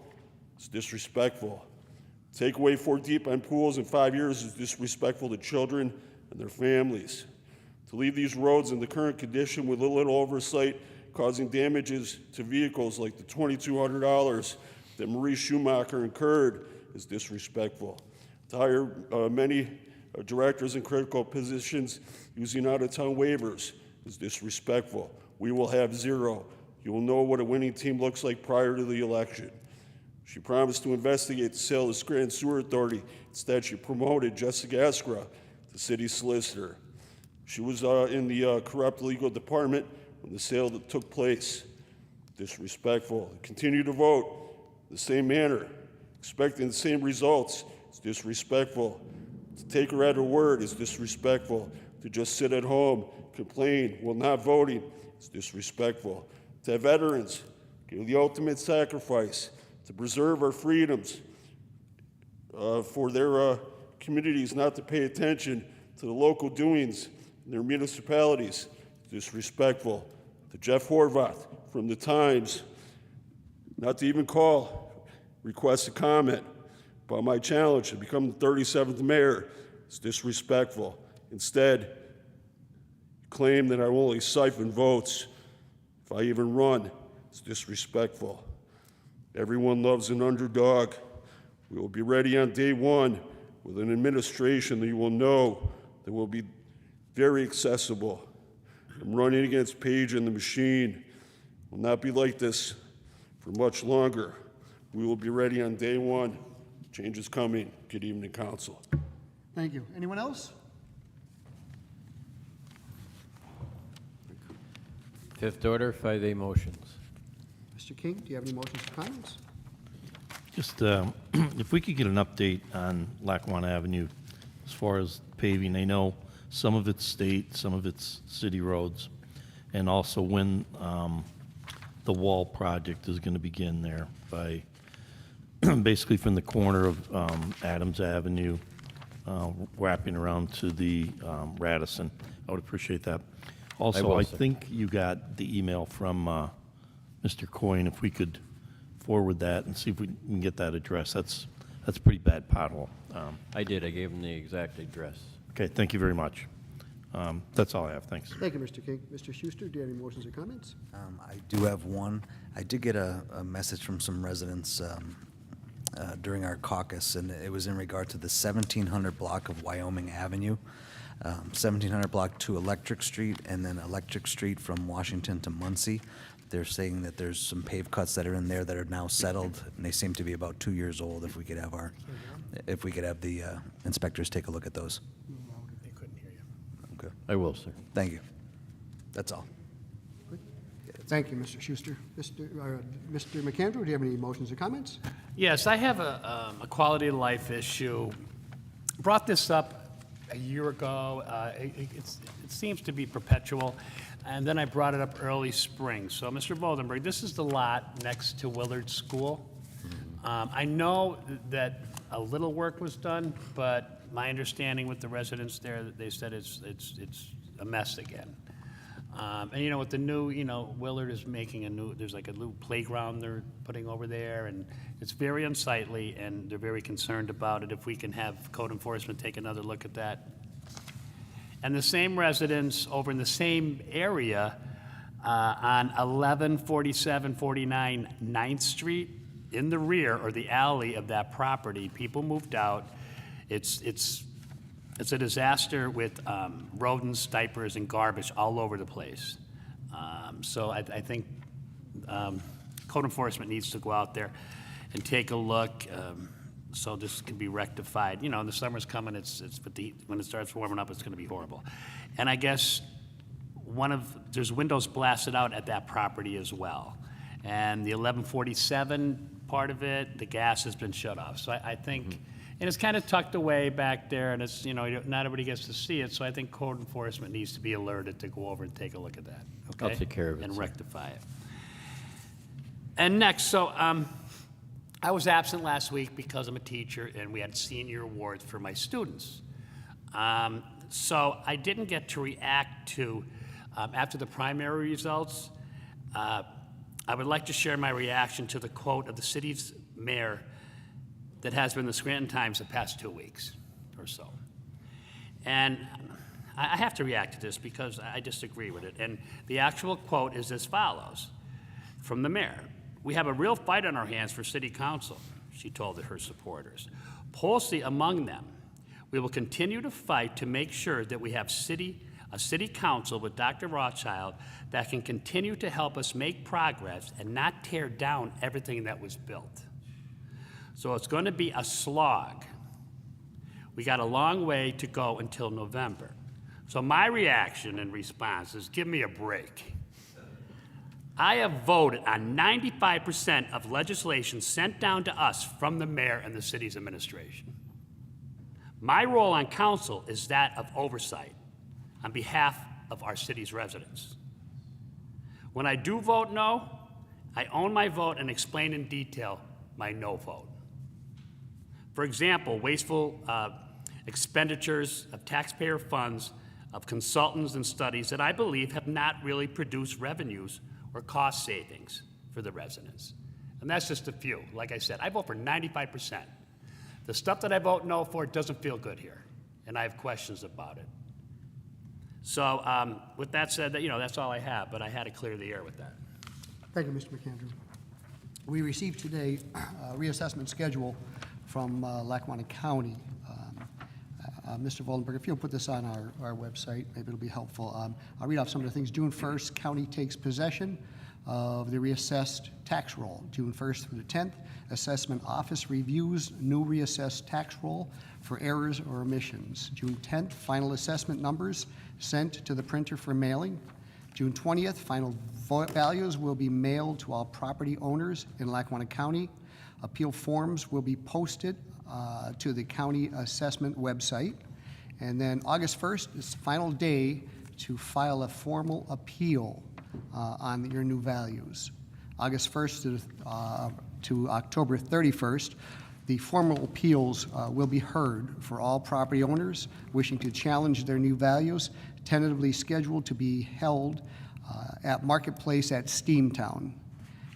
it's disrespectful. Take away 4 deep-end pools in 5 years is disrespectful to children and their families. To leave these roads in the current condition with little oversight, causing damages to vehicles like the $2,200 that Marie Schumacher incurred is disrespectful. To hire many directors in critical positions using out-of-town waivers is disrespectful. We will have 0. You will know what a winning team looks like prior to the election. She promised to investigate the sale of the Scranton Sewer Authority. Instead, she promoted Jessica Esquire, the city solicitor. She was in the corrupt legal department when the sale that took place. Disrespectful. Continue to vote the same manner, expecting the same results. It's disrespectful. To take her at her word is disrespectful. To just sit at home, complain while not voting is disrespectful. To have veterans give the ultimate sacrifice to preserve our freedoms for their communities, not to pay attention to the local doings in their municipalities, disrespectful. To Jeff Horvath, from the Times not to even call, request a comment about my challenge to become the 37th mayor. It's disrespectful. Instead, claim that I will only siphon votes if I even run. It's disrespectful. Everyone loves an underdog. We will be ready on day one with an administration that you will know that will be very accessible. I'm running against Page and the machine. It will not be like this for much longer. We will be ready on day one. Change is coming. Good evening, Council. Thank you. Anyone else? Fifth order, 5A motions. Mr. King, do you have any motions or comments? Just if we could get an update on Lackawanna Avenue as far as paving. I know some of it's state, some of it's city roads, and also when the wall project is going to begin there by basically from the corner of Adams Avenue, wrapping around to the Radisson. I would appreciate that. Also, I think you got the email from Mr. Coyne. If we could forward that and see if we can get that address. That's a pretty bad pothole. I did. I gave him the exact address. Okay, thank you very much. That's all I have. Thanks. Thank you, Mr. King. Mr. Schuster, do you have any motions or comments? I do have one. I did get a message from some residents during our caucus, and it was in regard to the 1700 block of Wyoming Avenue, 1700 block to Electric Street, and then Electric Street from Washington to Muncie. They're saying that there's some pave cuts that are in there that are now settled, and they seem to be about 2 years old. If we could have the inspectors take a look at those. They couldn't hear you. Okay. I will, sir. Thank you. That's all. Thank you, Mr. Schuster. Mr. McAndrew, do you have any motions or comments? Yes, I have a quality of life issue. Brought this up a year ago. It seems to be perpetual. And then I brought it up early spring. So, Mr. Voldenberg, this is the lot next to Willard School. I know that a little work was done, but my understanding with the residents there, they said it's a mess again. And with the new, Willard is making there's like a new playground they're putting over there, and it's very unsightly, and they're very concerned about it. If we can have code enforcement take another look at that. And the same residents over in the same area on 114749 9th Street, in the rear or the alley of that property, people moved out. It's a disaster with rodents, diapers, and garbage all over the place. So I think code enforcement needs to go out there and take a look. So this can be rectified. The summer's coming. When it starts warming up, it's going to be horrible. And I guess there's windows blasted out at that property as well. And the 1147 part of it, the gas has been shut off. So I think, and it's kind of tucked away back there, and it's not everybody gets to see it. So I think code enforcement needs to be alerted to go over and take a look at that. Okay? I'll take care of it, and sir. rectify it. And next, so I was absent last week because I'm a teacher, and we had senior awards for my students. So I didn't get to react to, after the primary results, I would like to share my reaction to the quote of the city's mayor that has been in the Scranton Times the past 2 weeks or so. And I have to react to this because I disagree with it. And the actual quote is as follows from the mayor. "We have a real fight on our hands for city council," she told her supporters. "Policy among them. We will continue to fight to make sure that we have a city council with Dr. Rothchild that can continue to help us make progress and not tear down everything that was built. So it's going to be a slog. We got a long way to go until November." So my reaction and response is, give me a break. I have voted on 95% of legislation sent down to us from the mayor and the city's administration. My role on council is that of oversight on behalf of our city's residents. When I do vote no, I own my vote and explain in detail my no vote. For example, wasteful expenditures of taxpayer funds, of consultants and studies that I believe have not really produced revenues or cost savings for the residents. And that's just a few. Like I said, I vote for 95%. The stuff that I vote no for doesn't feel good here, and I have questions about it. So with that said, that's all I have, but I had to clear the air with that. Thank you, Mr. McAndrew. We received today a reassessment schedule from Lackawanna County. Mr. Voldenberg, if you'll put this on our website, maybe it'll be helpful. I'll read off some of the things. June 1st, county takes possession of the reassessed tax roll. June 1st through the 10th, assessment office reviews new reassessed tax roll for errors or omissions. June 10th, final assessment numbers sent to the printer for mailing. June 20th, final values will be mailed to all property owners in Lackawanna County. Appeal forms will be posted to the county assessment website. And then August 1st is the final day to file a formal appeal on your new values. August 1st to October 31st, the formal appeals will be heard for all property owners wishing to challenge their new values, tentatively scheduled to be held at Marketplace at Steamtown.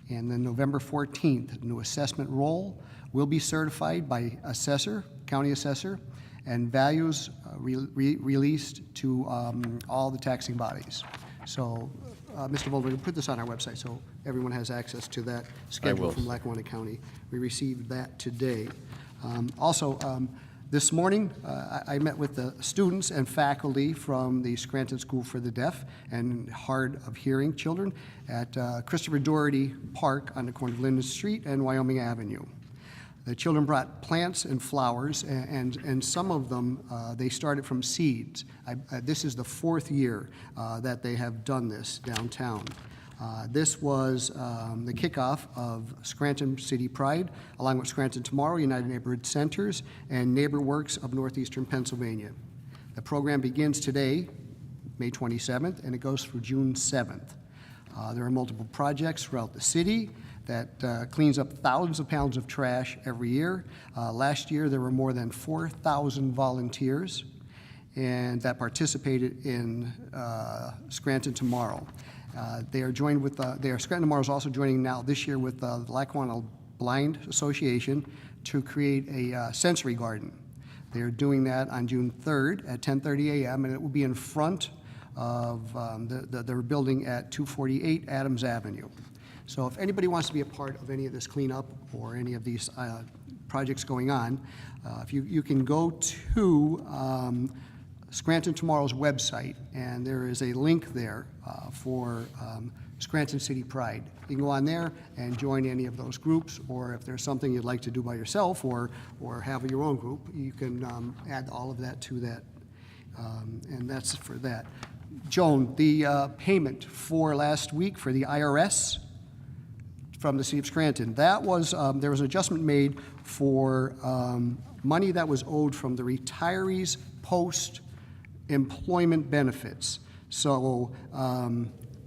And then November 14th, new assessment roll will be certified by assessor, county assessor, and values released to all the taxing bodies. So, Mr. Voldenberg, put this on our website so everyone has access to that schedule from Lackawanna County. We received that today. This morning, I met with the students and faculty from the Scranton School for the Deaf and Hard of Hearing Children at Christopher Doherty Park on the corner of Linden Street and Wyoming Avenue. The children brought plants and flowers, and some of them, they started from seeds. This is the 4th year that they have done this downtown. This was the kickoff of Scranton City Pride, along with Scranton Tomorrow, United Neighborhood Centers, and NeighborWorks of Northeastern Pennsylvania. The program begins today, May 27th, and it goes through June 7th. There are multiple projects throughout the city that cleans up thousands of pounds of trash every year. Last year, there were more than 4,000 volunteers and that participated in Scranton Tomorrow. They are joined with, Scranton Tomorrow is also joining now this year with the Lackawanna Blind Association to create a sensory garden. They are doing that on June 3rd at 10:30 a.m. and it will be in front of their building at 248 Adams Avenue. So if anybody wants to be a part of any of this cleanup or any of these projects going on, if you can go to Scranton Tomorrow's website, and there is a link there for Scranton City Pride. You can go on there and join any of those groups, or if there's something you'd like to do by yourself or have your own group, you can add all of that to that, and that's for that. Joan, the payment for last week for the IRS from the City of Scranton, that was, there was an adjustment made for money that was owed from the retirees post-employment benefits. So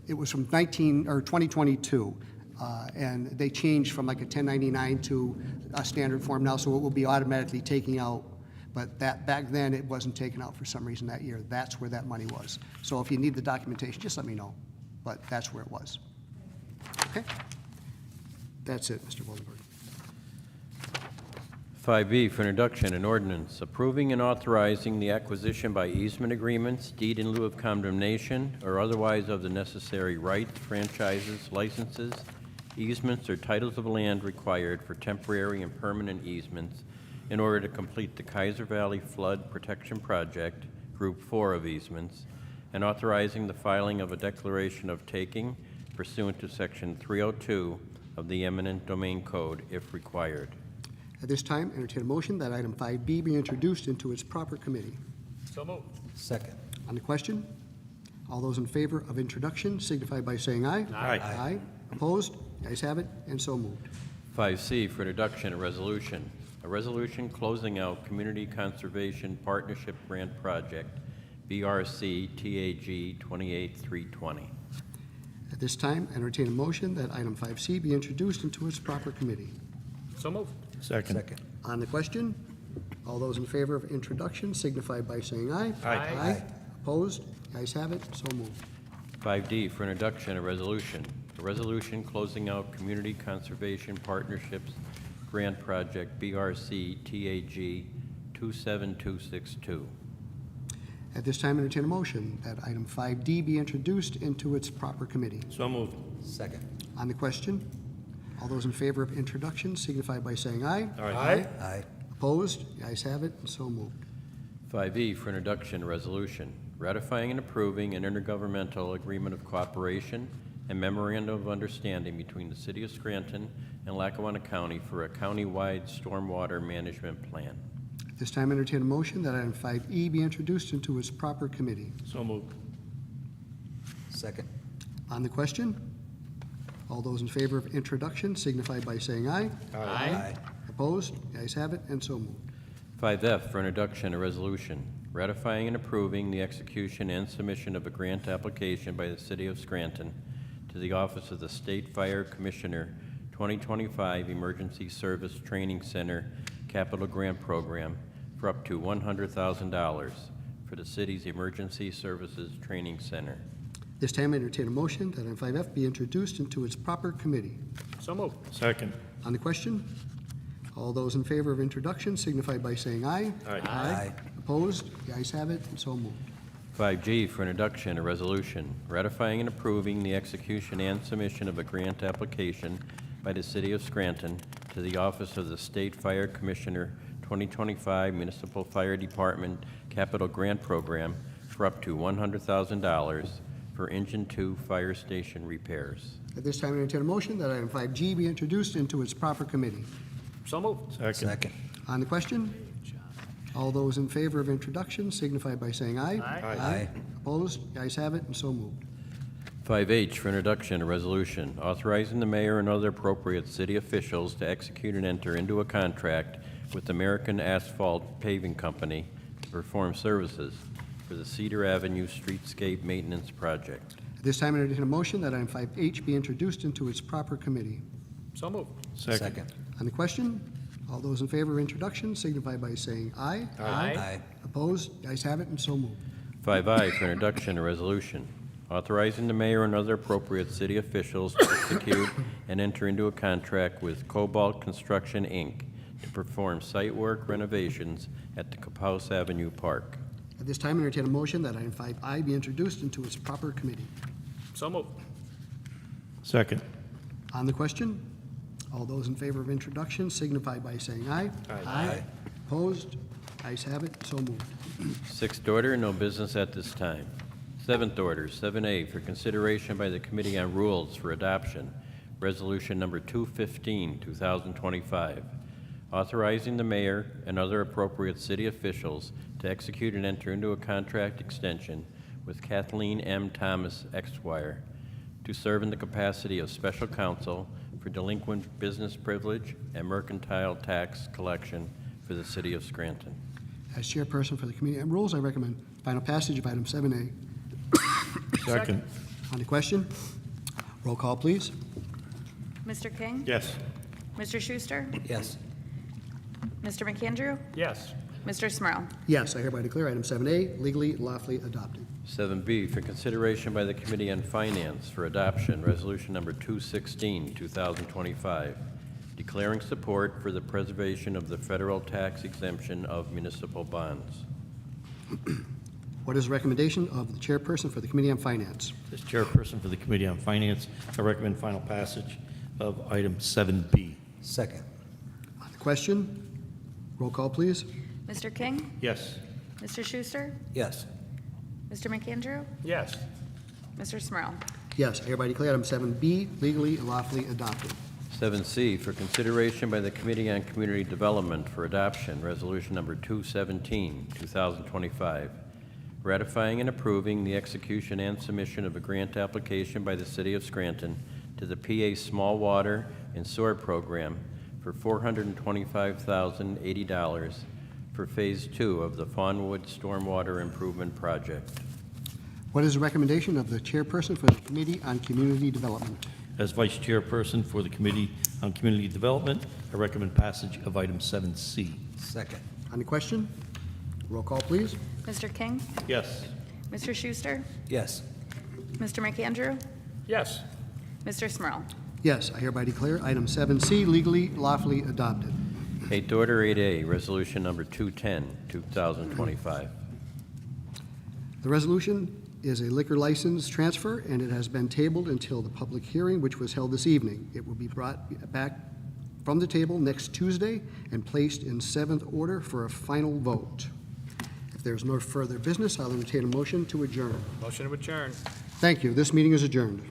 it was from 2022, and they changed from like a 1099 to a standard form now, so it will be automatically taking out. But that back then it wasn't taken out for some reason that year. That's where that money was. So if you need the documentation, just let me know. But that's where it was. Okay. That's it, Mr. Voldenberg. 5B for introduction, an ordinance approving and authorizing the acquisition by easement agreements, deed in lieu of condemnation, or otherwise of the necessary rights, franchises, licenses, easements, or titles of land required for temporary and permanent easements in order to complete the Kaiser Valley Flood Protection Project, Group 4 of easements, and authorizing the filing of a declaration of taking pursuant to Section 302 of the eminent domain code if required. At this time, entertain a motion that item 5B be introduced into its proper committee. So moved. Second. On the question, all those in favor of introduction signify by saying aye. Aye. Aye. Opposed? The ayes have it, and so moved. 5C for introduction, a resolution closing out Community Conservation Partnership Grant Project, BRC TAG 28320. At this time, entertain a motion that item 5C be introduced into its proper committee. So moved. Second. On the question, all those in favor of introduction signify by saying aye. Aye. Aye. Opposed? The ayes have it, so moved. 5D for introduction, a resolution a resolution closing out Community Conservation Partnerships Grant Project BRC TAG 27262. At this time, entertain a motion that item 5D be introduced into its proper committee. So moved. Second. On the question, all those in favor of introduction signify by saying aye. Aye. Aye. Opposed? The ayes have it, and so moved. 5E for introduction, a resolution ratifying and approving an intergovernmental agreement of cooperation and memorandum of understanding between the City of Scranton and Lackawanna County for a county-wide stormwater management plan. At this time, entertain a motion that item 5E be introduced into its proper committee. So moved. Second. On the question, all those in favor of introduction signify by saying aye. Aye. Opposed? The ayes have it, and so moved. 5F for introduction, a resolution ratifying and approving the execution and submission of a grant application by the City of Scranton to the Office of the State Fire Commissioner 2025 Emergency Service Training Center Capital Grant Program for up to $100,000 for the city's Emergency Services Training Center. This time, entertain a motion that item 5F be introduced into its proper committee. So moved. Second. On the question, all those in favor of introduction signify by saying aye. Aye. Opposed? The ayes have it, and so moved. 5G for introduction, a resolution ratifying and approving the execution and submission of a grant application by the City of Scranton to the Office of the State Fire Commissioner 2025 Municipal Fire Department Capital Grant Program for up to $100,000 for Engine 2 fire station repairs. At this time, entertain a motion that item 5G be introduced into its proper committee. So moved. Second. On the question, all those in favor of introduction signify by saying aye. Aye. Opposed? The ayes have it, and so moved. 5H for introduction, a resolution authorizing the mayor and other appropriate city officials to execute and enter into a contract with American Asphalt Paving Company to perform services for the Cedar Avenue Streetscape Maintenance Project. At this time, entertain a motion that item 5H be introduced into its proper committee. So moved. Second. On the question, all those in favor of introduction signify by saying aye. Aye. Opposed? The ayes have it, and so moved. 5I for introduction, a resolution authorizing the mayor and other appropriate city officials to execute and enter into a contract with Cobalt Construction, Inc. to perform site work renovations at the Caphouse Avenue Park. At this time, entertain a motion that item 5I be introduced into its proper committee. So moved. Second. On the question, all those in favor of introduction signify by saying aye. Aye. Opposed? Ayes have it, so moved. Sixth order, no business at this time. Seventh order, 7A, for consideration by the Committee on Rules for Adoption, Resolution Number 215, 2025, authorizing the mayor and other appropriate city officials to execute and enter into a contract extension with Kathleen M. Thomas, Esquire, to serve in the capacity of special counsel for delinquent business privilege and mercantile tax collection for the city of Scranton. As chairperson for the Committee on Rules, I recommend final passage of item 7A. Second. On the question, roll call, please. Mr. King? Yes. Mr. Schuster? Yes. Mr. McAndrew? Yes. Mr. Smurl? Yes, I hereby declare item 7A legally and lawfully adopted. 7B, for consideration by the Committee on Finance for Adoption, Resolution Number 216, 2025, declaring support for the preservation of the federal tax exemption of municipal bonds. What is the recommendation of the chairperson for the Committee on Finance? As chairperson for the Committee on Finance, I recommend final passage of item 7B. Second. On the question, roll call, please. Mr. King? Yes. Mr. Schuster? Yes. Mr. McAndrew? Yes. Mr. Smurl? Yes, I hereby declare item 7B legally and lawfully adopted. 7C, for consideration by the Committee on Community Development for Adoption, Resolution Number 217, 2025, ratifying and approving the execution and submission of a grant application by the City of Scranton to the PA Small Water and Sewer Program for $425,080 for Phase 2 of the Fawnwood Stormwater Improvement Project. What is the recommendation of the chairperson for the Committee on Community Development? As vice chairperson for the Committee on Community Development, I recommend passage of item 7C. Second. On the question, roll call, please. Mr. King? Yes. Mr. Schuster? Yes. Mr. McAndrew? Yes. Mr. Smurl. Yes, I hereby declare item 7C legally, lawfully adopted. 8th Order 8A, Resolution Number 210, 2025. The resolution is a liquor license transfer, and it has been tabled until the public hearing, which was held this evening. It will be brought back from the table next Tuesday and placed in 7th order for a final vote. If there's no further business, I'll entertain a motion to adjourn. Motion to adjourn. Thank you. This meeting is adjourned.